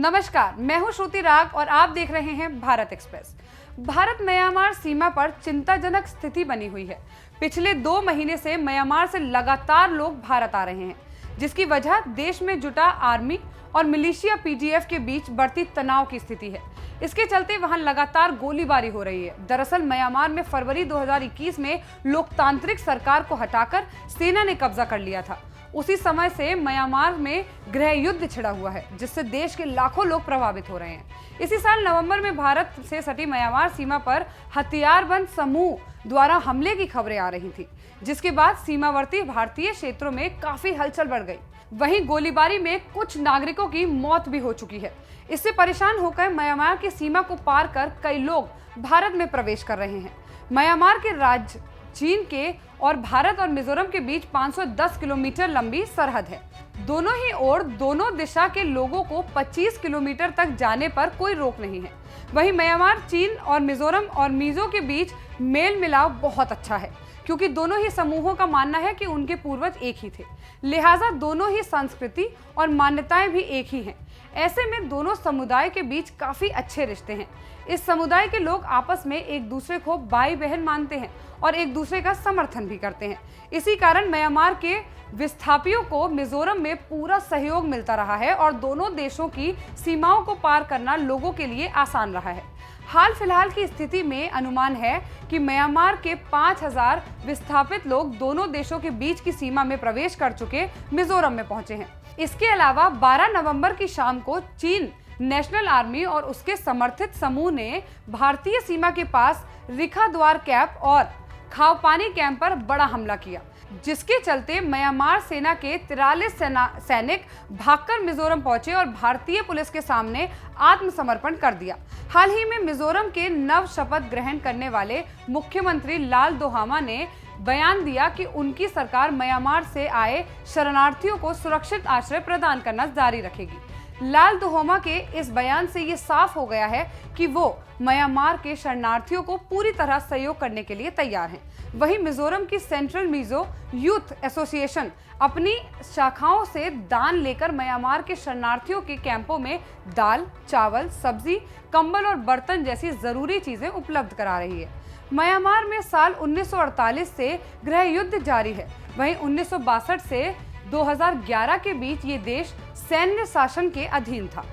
नमस्कार, मैं हूं श्रुति राग और आप देख रहे हैं भारत एक्सप्रेस। भारत म्यांमार सीमा पर चिंताजनक स्थिति बनी हुई है। पिछले 2 महीने से म्यांमार से लगातार लोग भारत आ रहे हैं, जिसकी वजह देश में जुटा आर्मी और मिलिशिया पीडीएफ के बीच बढ़ती तनाव की स्थिति है। इसके चलते वहां लगातार गोलीबारी हो रही है। दरअसल म्यांमार में फरवरी 2021 में लोकतांत्रिक सरकार को हटाकर सेना ने कब्जा कर लिया था। उसी समय से म्यांमार में गृह युद्ध छिड़ा हुआ है, जिससे देश के लाखों लोग प्रभावित हो रहे हैं। इसी साल नवंबर में भारत से सटी म्यांमार सीमा पर हथियारबंद समूह द्वारा हमले की खबरें आ रही थी, जिसके बाद सीमावर्ती भारतीय क्षेत्रों में काफी हलचल बढ़ गई। वहीं गोलीबारी में कुछ नागरिकों की मौत भी हो चुकी है। इससे परेशान होकर म्यांमार की सीमा को पार कर कई लोग भारत में प्रवेश कर रहे हैं। म्यांमार के राज्य चीन के और भारत और मिजोरम के बीच 510 किलोमीटर लंबी सरहद है। दोनों ही ओर दोनों दिशा के लोगों को 25 किलोमीटर तक जाने पर कोई रोक नहीं है। वहीं म्यांमार, चीन और मिजोरम और मिजो के बीच मेल मिलाप बहुत अच्छा है, क्योंकि दोनों ही समूहों का मानना है कि उनके पूर्वज एक ही थे, लिहाजा दोनों ही संस्कृति और मान्यताएं भी एक ही हैं। ऐसे में दोनों समुदाय के बीच काफी अच्छे रिश्ते हैं। इस समुदाय के लोग आपस में एक दूसरे को भाई बहन मानते हैं और एक दूसरे का समर्थन भी करते हैं। इसी कारण म्यांमार के विस्थापियों को मिजोरम में पूरा सहयोग मिलता रहा है और दोनों देशों की सीमाओं को पार करना लोगों के लिए आसान रहा है। हाल फिलहाल की स्थिति में अनुमान है कि म्यांमार के 5000 विस्थापित लोग दोनों देशों के बीच की सीमा में प्रवेश कर चुके मिजोरम में पहुंचे हैं। इसके अलावा 12 नवंबर की शाम को चीन नेशनल आर्मी और उसके समर्थित समूह ने भारतीय सीमा के पास रिखाद्वार कैंप और खावपानी कैंप पर बड़ा हमला किया, जिसके चलते म्यांमार सेना के 43 सैनिक भागकर मिजोरम पहुंचे और भारतीय पुलिस के सामने आत्मसमर्पण कर दिया। हाल ही में मिजोरम के नव शपथ ग्रहण करने वाले मुख्यमंत्री लाल दोहामा ने बयान दिया कि उनकी सरकार म्यांमार से आए शरणार्थियों को सुरक्षित आश्रय प्रदान करना जारी रखेगी। लाल दोहोमा के इस बयान से ये साफ हो गया है कि वो म्यांमार के शरणार्थियों को पूरी तरह सहयोग करने के लिए तैयार हैं। वहीं मिजोरम की सेंट्रल मिजो यूथ एसोसिएशन अपनी शाखाओं से दान लेकर म्यांमार के शरणार्थियों के कैंपों में दाल, चावल, सब्जी, कंबल और बर्तन जैसी जरूरी चीजें उपलब्ध करा रही है। म्यांमार में साल 1948 से गृह युद्ध जारी है। वहीं 1962 से 2011 के बीच ये देश सैन्य शासन के अधीन था।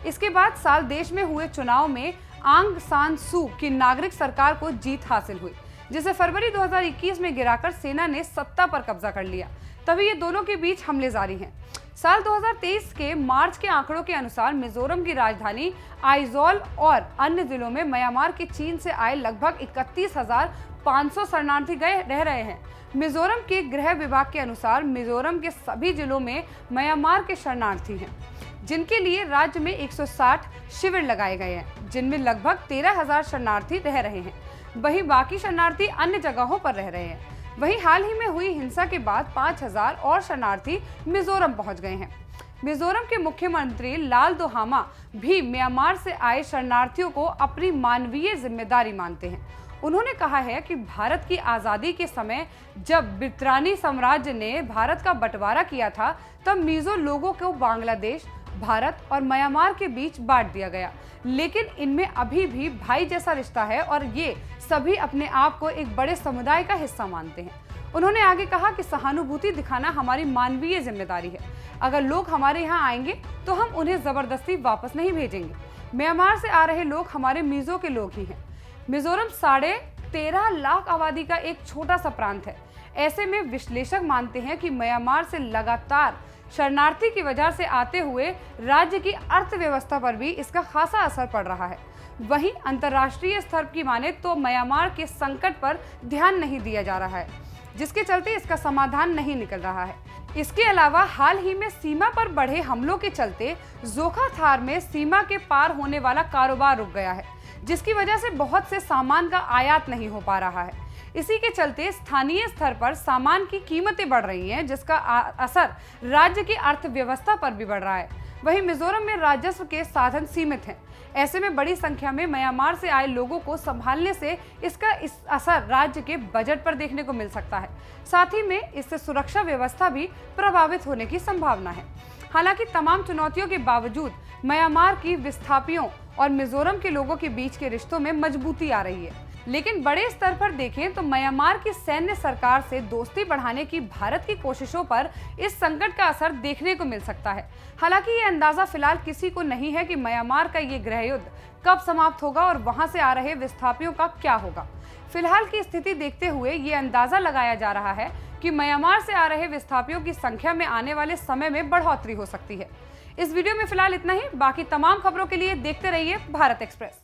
इसके बाद साल देश में हुए चुनाव में आंग सान सू की नागरिक सरकार को जीत हासिल हुई, जिसे फरवरी 2021 में गिराकर सेना ने सत्ता पर कब्जा कर लिया। तभी ये दोनों के बीच हमले जारी हैं। साल 2023 के मार्च के आंकड़ों के अनुसार मिजोरम की राजधानी आइजोल और अन्य जिलों में म्यांमार के चीन से आए लगभग 31,500 शरणार्थी रह रहे हैं। मिजोरम के गृह विभाग के अनुसार मिजोरम के सभी जिलों में म्यांमार के शरणार्थी हैं, जिनके लिए राज्य में 160 शिविर लगाए गए हैं, जिनमें लगभग 13,000 शरणार्थी रह रहे हैं। वहीं बाकी शरणार्थी अन्य जगहों पर रह रहे हैं। वहीं हाल ही में हुई हिंसा के बाद 5,000 और शरणार्थी मिजोरम पहुंच गए हैं। मिजोरम के मुख्यमंत्री लाल दोहामा भी म्यांमार से आए शरणार्थियों को अपनी मानवीय जिम्मेदारी मानते हैं। उन्होंने कहा है कि भारत की आज़ादी के समय जब ब्रितानी साम्राज्य ने भारत का बंटवारा किया था, तब मिजो लोगों को बांग्लादेश, भारत और म्यांमार के बीच बांट दिया गया, लेकिन इनमें अभी भी भाई जैसा रिश्ता है और ये सभी अपने आप को एक बड़े समुदाय का हिस्सा मानते हैं। उन्होंने आगे कहा कि सहानुभूति दिखाना हमारी मानवीय जिम्मेदारी है। अगर लोग हमारे यहाँ आएंगे तो हम उन्हें जबरदस्ती वापस नहीं भेजेंगे। म्यांमार से आ रहे लोग हमारे मिजो के लोग ही हैं। मिजोरम 13.5 लाख आबादी का एक छोटा सा प्रांत है। ऐसे में विश्लेषक मानते हैं कि म्यांमार से लगातार शरणार्थी की वजह से आते हुए राज्य की अर्थव्यवस्था पर भी इसका खासा असर पड़ रहा है। वहीं अंतर्राष्ट्रीय स्तर की माने तो म्यांमार के संकट पर ध्यान नहीं दिया जा रहा है, जिसके चलते इसका समाधान नहीं निकल रहा है। इसके अलावा हाल ही में सीमा पर बढ़े हमलों के चलते जोखा थार में सीमा के पार होने वाला कारोबार रुक गया है, जिसकी वजह से बहुत से सामान का आयात नहीं हो पा रहा है। इसी के चलते स्थानीय स्तर पर सामान की कीमतें बढ़ रही हैं, जिसका असर राज्य की अर्थव्यवस्था पर भी बढ़ रहा है। वहीं मिजोरम में राजस्व के साधन सीमित हैं। ऐसे में बड़ी संख्या में म्यांमार से आए लोगों को संभालने से इसका असर राज्य के बजट पर देखने को मिल सकता है। साथ ही में इससे सुरक्षा व्यवस्था भी प्रभावित होने की संभावना है। हालांकि तमाम चुनौतियों के बावजूद म्यांमार की विस्थापियों और मिजोरम के लोगों के बीच के रिश्तों में मजबूती आ रही है। लेकिन बड़े स्तर पर देखें तो म्यांमार की सैन्य सरकार से दोस्ती बढ़ाने की भारत की कोशिशों पर इस संकट का असर देखने को मिल सकता है। हालांकि ये अंदाजा फिलहाल किसी को नहीं है कि म्यांमार का ये गृह युद्ध कब समाप्त होगा और वहां से आ रहे विस्थापियों का क्या होगा। फिलहाल की स्थिति देखते हुए ये अंदाजा लगाया जा रहा है कि म्यांमार से आ रहे विस्थापियों की संख्या में आने वाले समय में बढ़ोतरी हो सकती है। इस वीडियो में फिलहाल इतना ही। बाकी तमाम खबरों के लिए देखते रहिए भारत एक्सप्रेस।